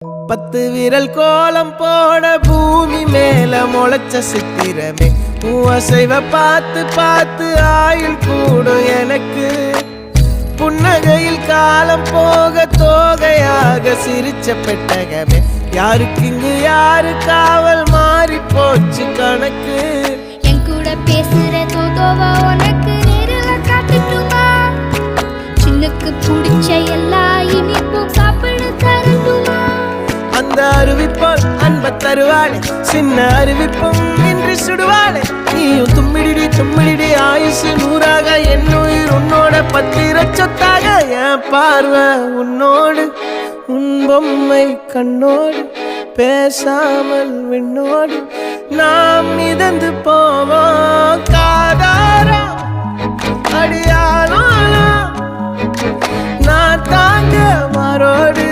10 விரல் கோலம் போட பூமி மேல முளைச்ச சித்திரமே அசைவ பார்த்து பார்த்து ஆயுள் கூடும் எனக்கு புன்னகையில் காலம் போக தோகையாக சிரிச்ச பெட்டகமே யாருக்கு இங்கு யாரு காவல் மாறி போச்சு கணக்கு என் கூட பேசுற தோதோவா உனக்கு நேரில் காட்டுட்டுமா சின்னக்கு பிடிச்ச எல்லா இனிப்பும் சாப்பிட தரட்டுமா அந்த அறிவிப்போல் அன்ப தருவாளே சின்ன அறிவிப்பும் இன்று சுடுவாளே நீயும் தும்மிடி ஆயுசு 100ஆக என் உயிர் உன்னோட 10 சொத்தாக என் பார்வை உன்னோடு உன் பொம்மை கண்ணோடு பேசாமல் விண்ணோடு நாம் மிதந்து போவோம் காதாரா அடியானோ நான் தாங்க மாறோடு